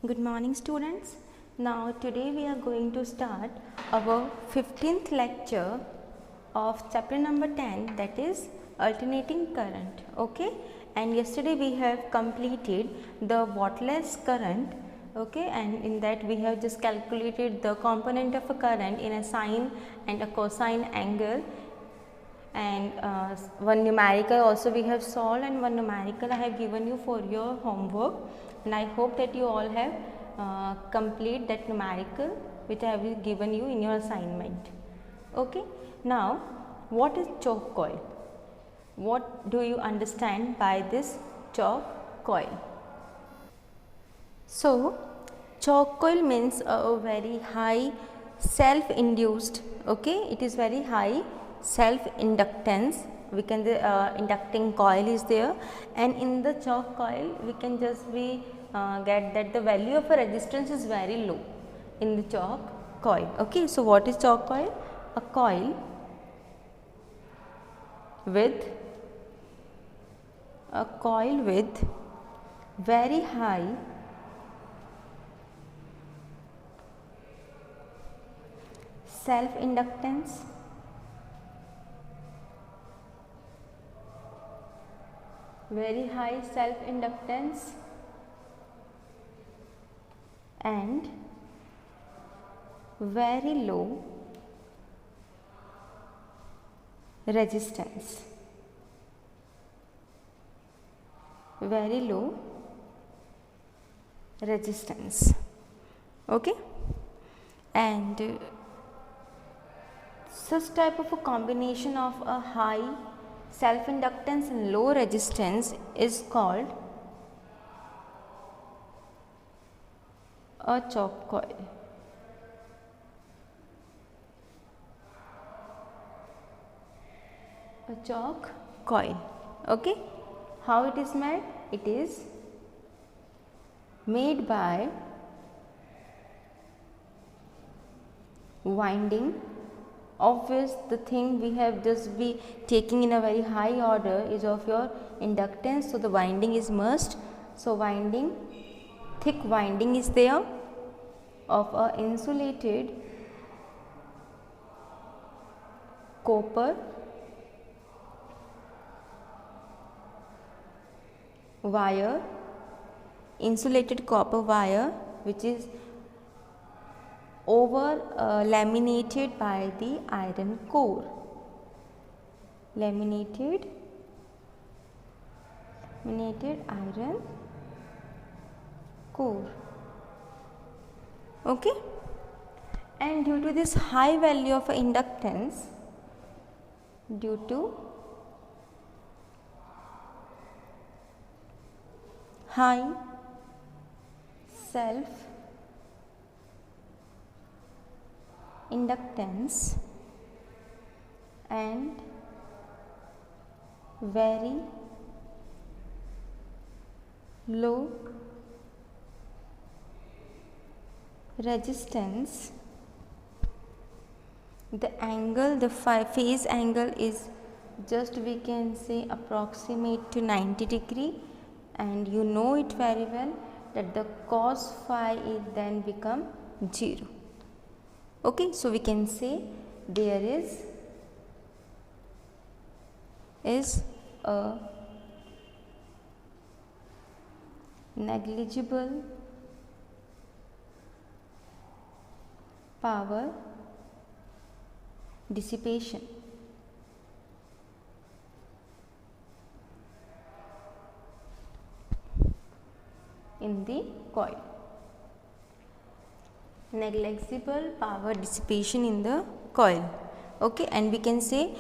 Good morning students. Now today we are going to start our 15th lecture of chapter number 10, that is alternating current. Okay, and yesterday we have completed the wattless current. Okay, and in that we have just calculated the component of a current in a sine and a cosine angle, and one numerical also we have solved, and one numerical I have given you for your homework, and I hope that you all have complete that numerical which I have given you in your assignment. Okay. Now what is choke coil? What do you understand by this choke coil? So choke coil means a very high self induced, okay, it is very high self inductance. We can inducting coil is there, and in the choke coil we can just be get that the value of a resistance is very low in the choke coil. Okay, so what is choke coil? A coil with very high self inductance, and very low resistance, okay, and such type of a combination of a high self inductance and low resistance is called a choke coil. Okay, how it is made? It is made by winding. Obvious, the thing we have just be taking in a very high order is of your inductance, so the winding is must. So winding, thick winding is there of a insulated copper wire, which is over laminated by the iron core. Laminated iron core. Okay, and due to this high value of inductance, due to high self inductance and very low resistance, the angle, the phase angle is just we can say approximate to 90 degree, and you know it very well that the cos phi is then become 0. Okay, so we can say there is a negligible power dissipation in the coil. Negligible power dissipation in the coil. Okay, and we can say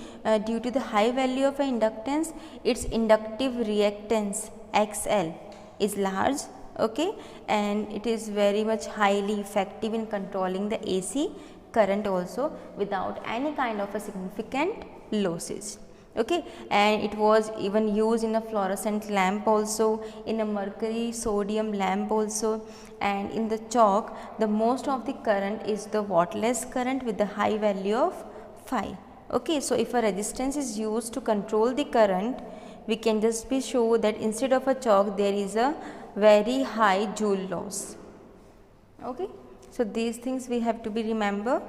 due to the high value of inductance, its inductive reactance XL is large. Okay, and it is very much highly effective in controlling the AC current also without any kind of a significant losses. Okay, and it was even used in a fluorescent lamp also, in a mercury sodium lamp also, and in the choke the most of the current is the wattless current with the high value of phi. Okay, so if a resistance is used to control the current, we can just be show that instead of a choke there is a very high joule loss. Okay, so these things we have to be remember,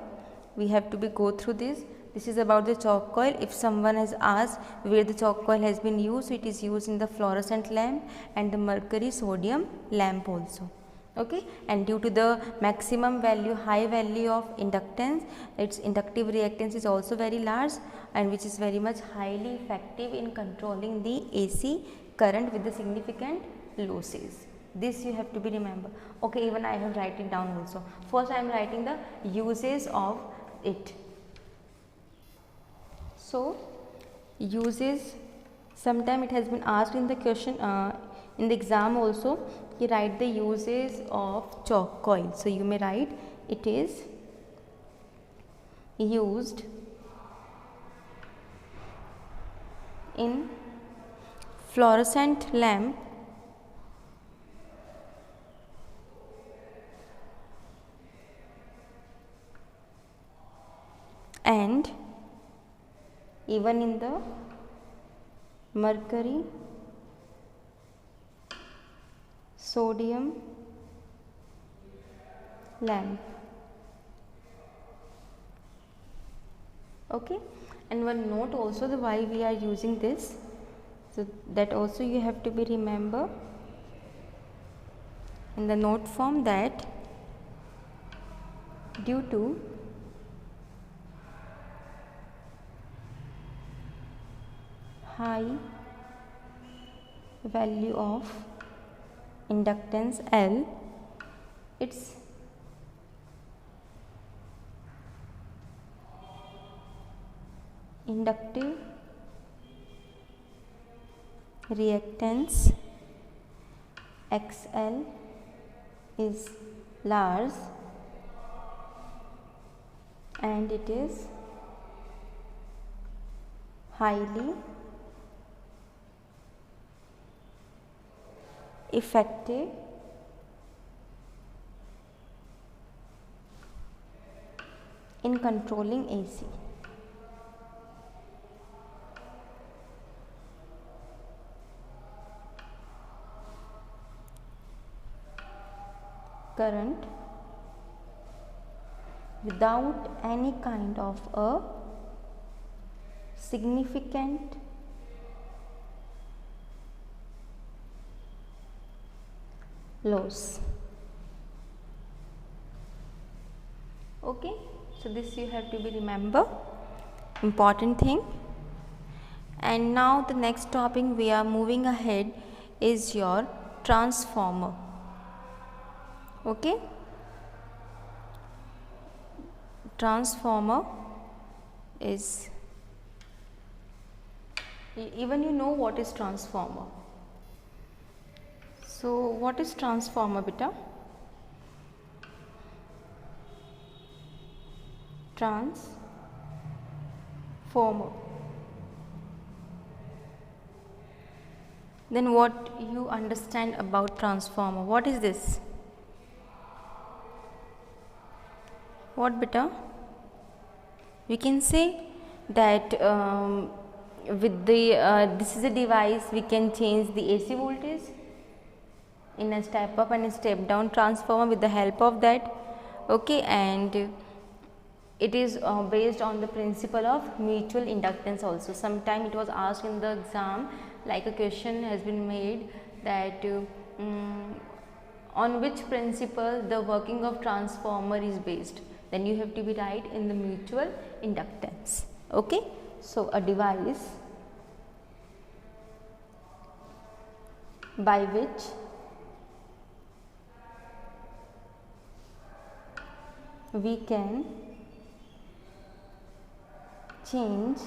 we have to be go through this. This is about the chalk coil. If someone has asked where the chalk coil has been used, it is used in the fluorescent lamp and the mercury sodium lamp also. Okay, and due to the maximum value, high value of inductance, its inductive reactance is also very large, and which is very much highly effective in controlling the AC current with the significant losses. This you have to be remember. Okay, even I have write it down also. First I am writing the uses of it. So uses, sometime it has been asked in the question in the exam also, you write the uses of chalk coil. So you may write it is used in fluorescent lamp and even in the mercury sodium lamp. Okay, and one note also the why we are using this, so that also you have to be remember in the note form, that due to high value of inductance L, its inductive reactance XL is large and it is highly effective in controlling AC. Current without any kind of a significant loss. Okay, so this you have to be remember, important thing. And now the next topic we are moving ahead is your transformer. Okay, transformer is, even you know what is transformer. So what is transformer beta? Transformer. Then what you understand about transformer? What is this? What beta? We can say that with the this is a device, we can change the AC voltage in a step up and a step down transformer with the help of that. Okay, and it is based on the principle of mutual inductance also. Sometime it was asked in the exam, like a question has been made that on which principle the working of transformer is based, then you have to be right in the mutual inductance. Okay, so a device by which we can change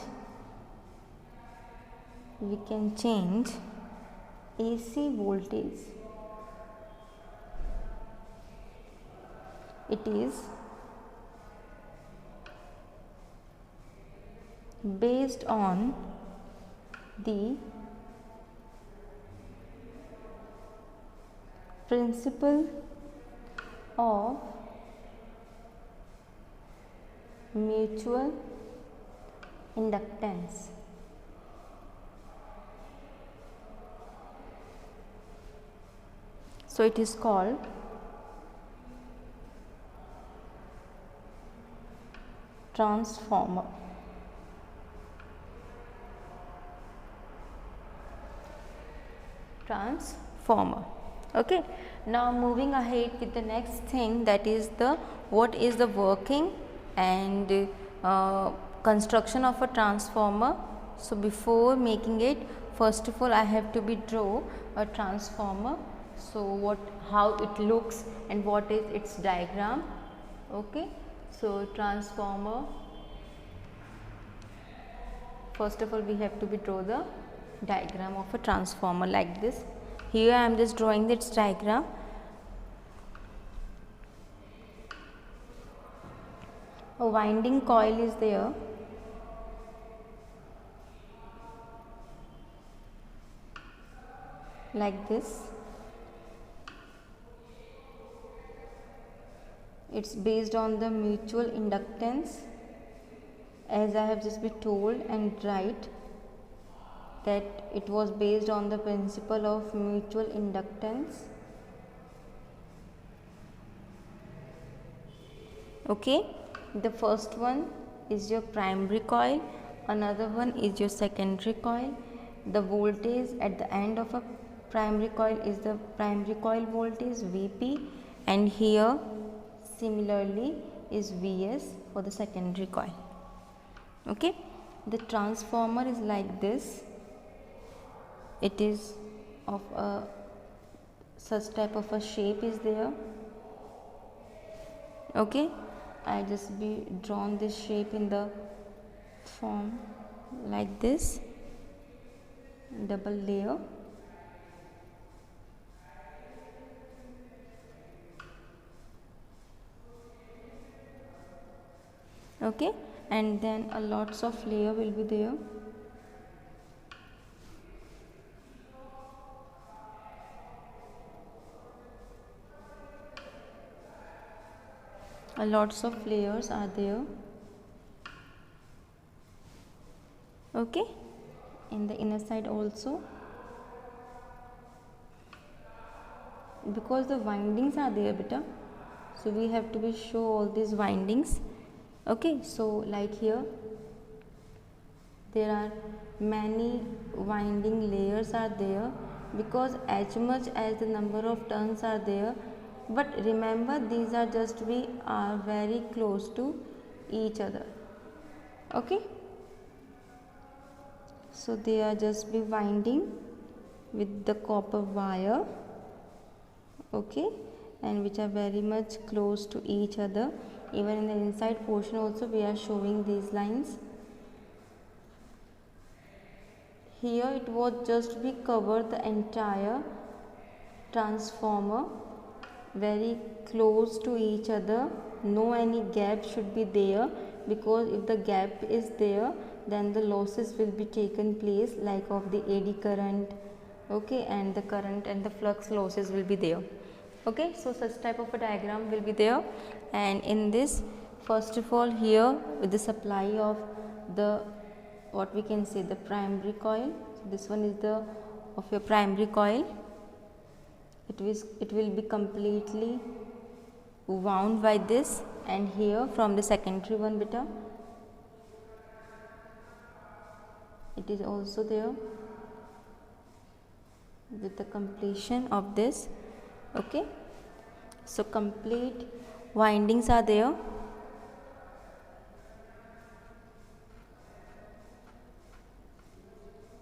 AC voltage. It is based on the principle of mutual inductance. So it is called transformer. Transformer. Okay, now moving ahead with the next thing, that is the what is the working and construction of a transformer. So before making it, first of all I have to be draw a transformer. So how it looks and what is its diagram. Okay, so transformer, first of all we have to be draw the diagram of a transformer like this. Here I am just drawing its diagram. A winding coil is there. Like this. It's based on the mutual inductance, as I have just been told and right, that it was based on the principle of mutual inductance. Okay, the first one is your primary coil, another one is your secondary coil. The voltage at the end of a primary coil is the primary coil voltage Vp, and here similarly is Vs for the secondary coil. Okay, the transformer is like this. It is of a such type of a shape is there. Okay, I just be drawn this shape in the form like this, double layer. Okay, and then a lots of layer will be there. Lots of layers are there. Okay, in the inner side also, because the windings are there beta, so we have to be show all these windings. Okay, so like here there are many winding layers are there, because as much as the number of turns are there, but remember these are just we are very close to each other. Okay, so they are just be winding with the copper wire. Okay, and which are very much close to each other. Even in the inside portion also we are showing these lines. Here it was just we cover the entire transformer very close to each other. No any gap should be there, because if the gap is there, then the losses will be taken place, like of the eddy current. Okay, and the current and the flux losses will be there. Okay, so such type of a diagram will be there. And in this, first of all, here with the supply of the what we can say the primary coil. So this one is the of your primary coil. It will be completely wound by this, and here from the secondary one beta, it is also there with the completion of this. Okay, so complete windings are there.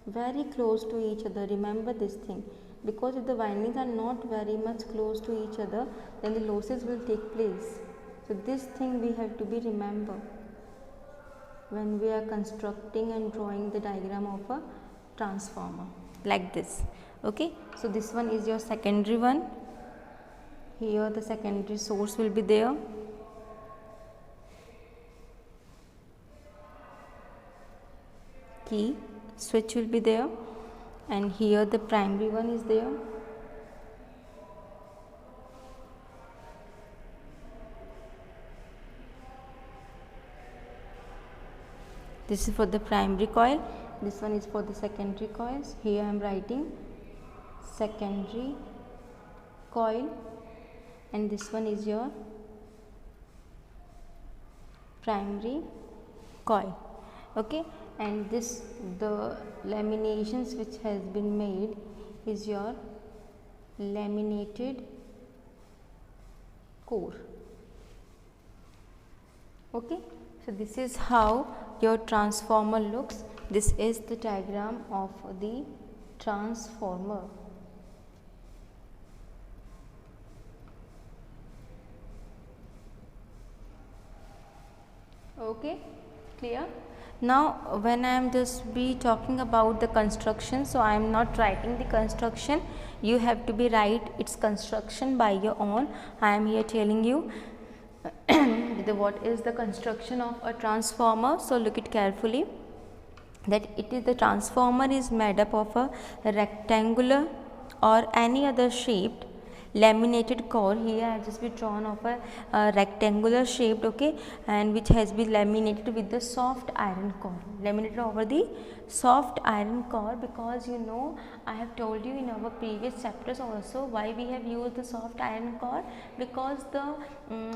Very close to each other, remember this thing, because if the windings are not very much close to each other, then the losses will take place. So this thing we have to be remember when we are constructing and drawing the diagram of a transformer like this. Okay, so this one is your secondary one. Here the secondary source will be there. Key switch will be there, and here the primary one is there. This is for the primary coil, this one is for the secondary coils. Here I am writing secondary coil, and this one is your primary coil. Okay, and this, the laminations which has been made is your laminated core. Okay, so this is how your transformer looks. This is the diagram of the transformer. Okay, clear? Now when I am just be talking about the construction, so I am not writing the construction, you have to be write its construction by your own. I am here telling you what is the construction of a transformer. So look it carefully, that it is, the transformer is made up of a rectangular or any other shaped laminated core. Here I have just been drawn of a rectangular shaped, okay, and which has been laminated with the soft iron core, laminated over the soft iron core, because you know I have told you in our previous chapters also why we have used the soft iron core, because the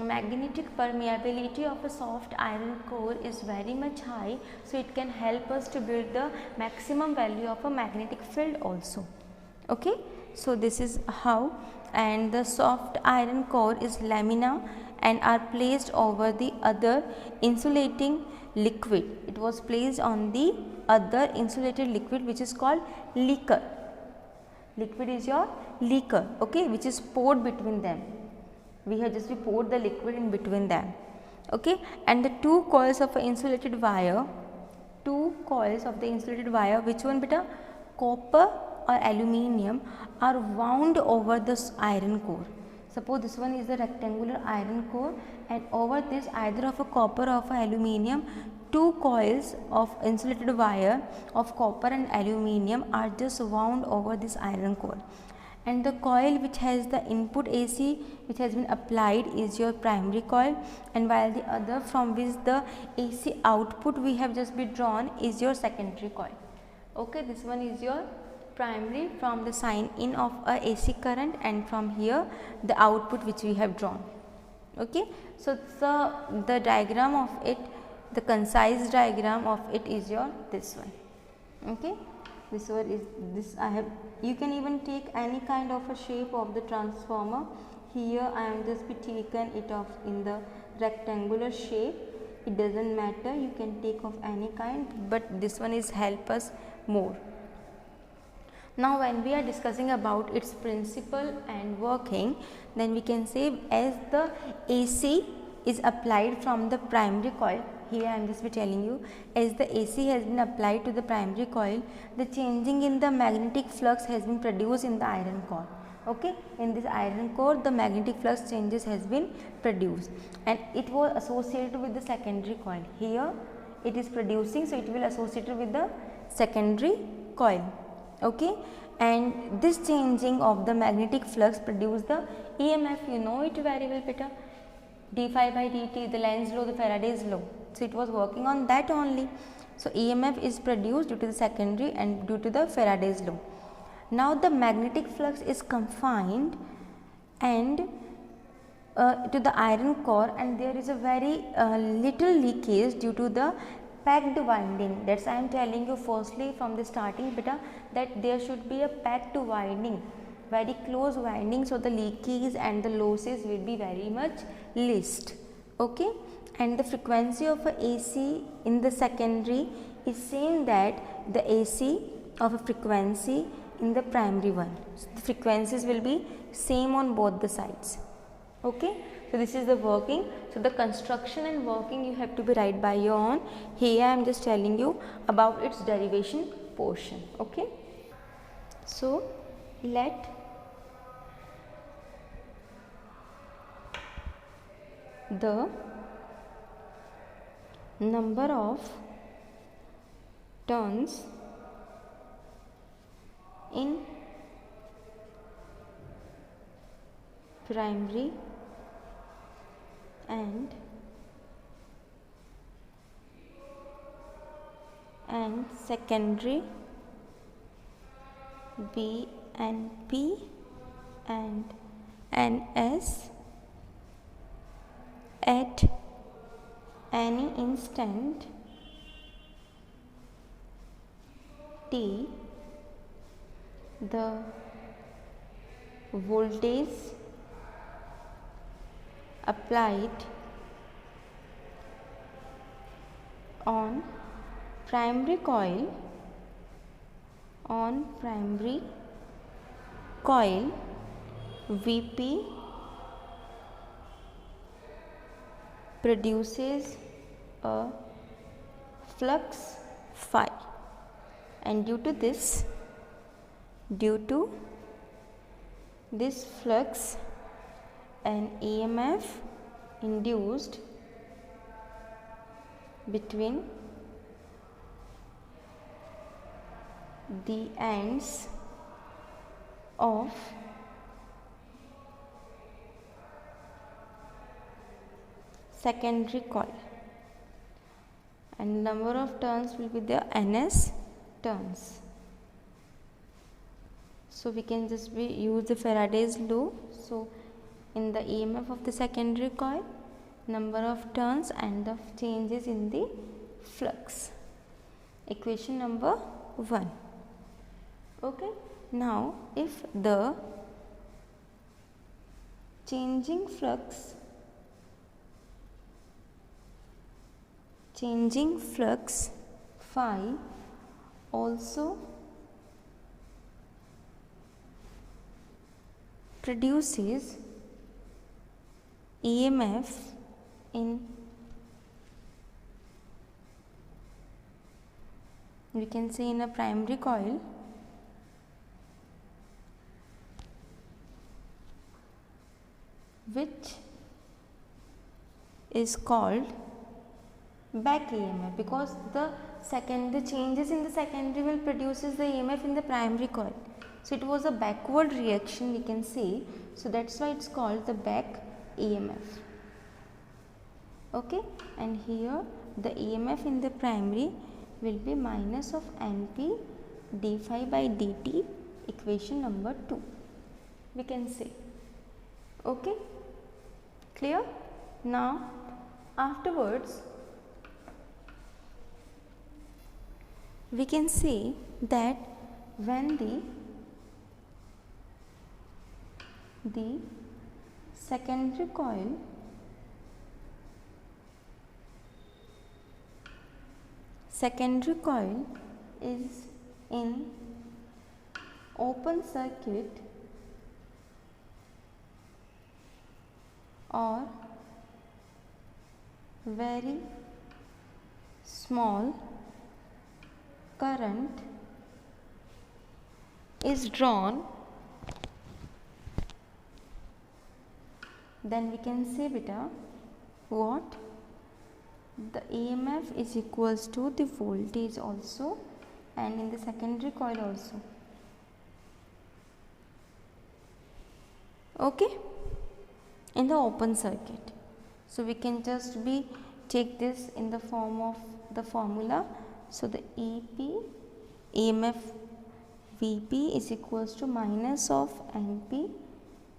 magnetic permeability of a soft iron core is very much high, so it can help us to build the maximum value of a magnetic field also. Okay, so this is how. And the soft iron core is lamina and are placed over the other insulating liquid. It was placed on the other insulated liquid which is called liquor. Liquid is your liquor, okay, which is poured between them. We have just poured the liquid in between them. Okay, and the two coils of insulated wire, which one beta? Copper or aluminium, are wound over this iron core. Suppose this one is a rectangular iron core, and over this either of a copper or of a aluminium, two coils of insulated wire of copper and aluminium are just wound over this iron core. And the coil which has the input AC which has been applied is your primary coil, and while the other from which the AC output we have just been drawn is your secondary coil. Okay, this one is your primary from the sign in of a AC current, and from here the output which we have drawn. Okay, so the diagram of it, the concise diagram of it is your this one. Okay, this one is this. I have, you can even take any kind of a shape of the transformer. Here I am just be taken it of in the rectangular shape. It doesn't matter, you can take of any kind, but this one is help us more. Now when we are discussing about its principle and working, then we can say as the AC is applied from the primary coil, here I am just be telling you, as the AC has been applied to the primary coil, the changing in the magnetic flux has been produced in the iron core. Okay, in this iron core the magnetic flux changes has been produced, and it was associated with the secondary coil. Here it is producing, so it will associate with the secondary coil. Okay, and this changing of the magnetic flux produce the EMF. You know it very well, beta, d phi by dt, the Lenz law, the Faraday's law. So it was working on that only. So EMF is produced due to the secondary and due to the Faraday's law. Now the magnetic flux is confined and to the iron core, and there is a very little leakage due to the packed winding. That's I am telling you firstly from the starting, beta, that there should be a packed winding, very close winding, so the leakage and the losses will be very much least. Okay, and the frequency of a AC in the secondary is same that the AC of a frequency in the primary one. So the frequencies will be same on both the sides. Okay, so this is the working. So the construction and working you have to be right by your own. Here I am just telling you about its derivation portion. Okay, so let the number of turns in primary and secondary B and P and NS at any instant t, the voltage applied on primary coil Vp produces a flux phi, and due to this flux, an EMF induced between the ends of secondary coil, and number of turns will be the ns turns. So we can just use the Faraday's law. So in the EMF of the secondary coil, number of turns and the changes in the flux. Equation number 1. Okay. Now if the changing flux phi also produces EMF in, we can say, in a primary coil, which is called back EMF, because the changes in the secondary will produces the EMF in the primary coil. So it was a backward reaction, we can say. So that's why it's called the back EMF. Okay, and here the EMF in the primary will be minus of Np d phi by dt, equation number 2, we can say. Okay, clear? Now afterwards we can say that when the secondary coil is in open circuit or very small current is drawn, then we can say beta what? The EMF is equals to the voltage also, and in the secondary coil also. Okay, in the open circuit. So we can just take this in the form of the formula. So the EMF Vp is equals to minus of Np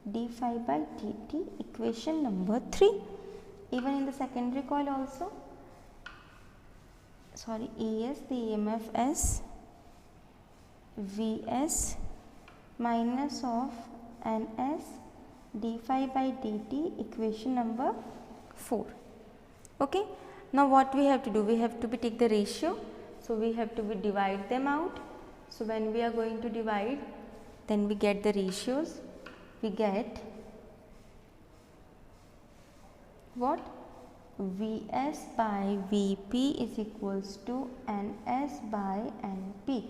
d phi by dt, equation number 3. Even in the secondary coil also, ES, the EMF as Vs minus of Ns d phi by dt, equation number 4. Okay. Now what we have to do? We have to take the ratio. So we have to divide them out. So when we are going to divide, then we get the ratios. We get what? Vs by Vp is equals to Ns by Np,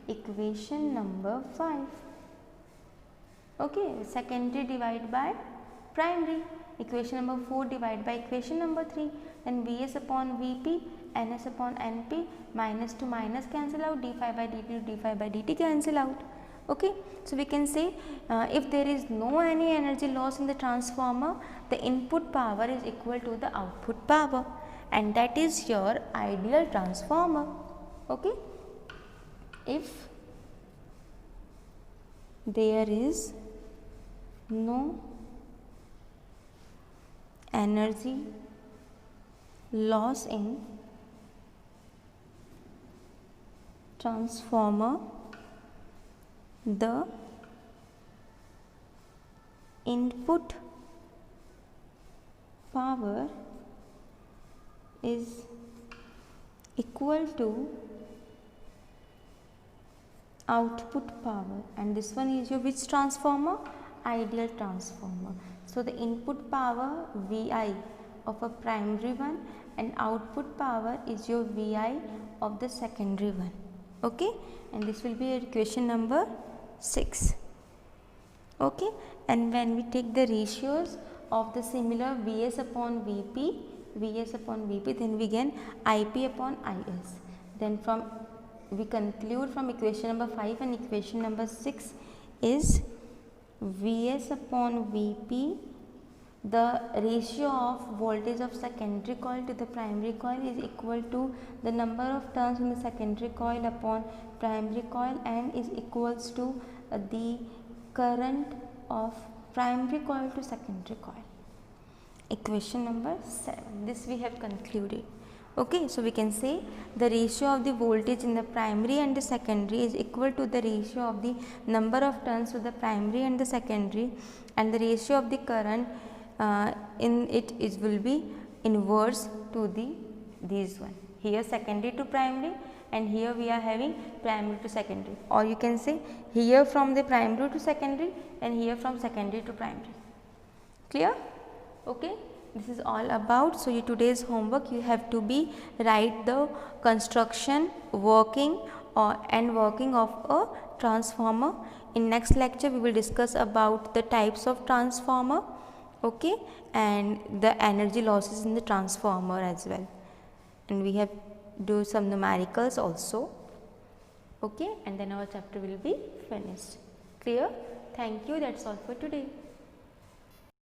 equation number 5. Okay, secondary divided by primary, equation number 4 divided by equation number 3, then Vs upon Vp, Ns upon Np, minus to minus cancel out, d phi by dt to d phi by dt cancel out. Okay, so we can say if there is no any energy loss in the transformer, the input power is equal to the output power, and that is your ideal transformer. Okay, if there is no energy loss in transformer, the input power is equal to output power, and this one is your which transformer? Ideal transformer. So the input power Vi of a primary one and output power is your Vi of the secondary one. Okay, and this will be equation number 6. Okay, and when we take the ratios of the similar Vs upon Vp, then we get Ip upon Is. Then from we conclude from equation number 5 and equation number 6 is Vs upon Vp, the ratio of voltage of secondary coil to the primary coil is equal to the number of turns in the secondary coil upon primary coil and is equals to the current of primary coil to secondary coil. Equation number 7. This we have concluded. Okay, so we can say the ratio of the voltage in the primary and the secondary is equal to the ratio of the number of turns to the primary and the secondary, and the ratio of the current in it is will be inverse to these one. Here secondary to primary, and here we are having primary to secondary, or you can say here from the primary to secondary and here from secondary to primary. Clear? Okay, this is all about. So, today's homework you have to be write the construction, working and working of a transformer. In next lecture we will discuss about the types of transformer, okay, and the energy losses in the transformer as well, and we have do some numericals also, okay, and then our chapter will be finished. Clear? Thank you. That's all for today.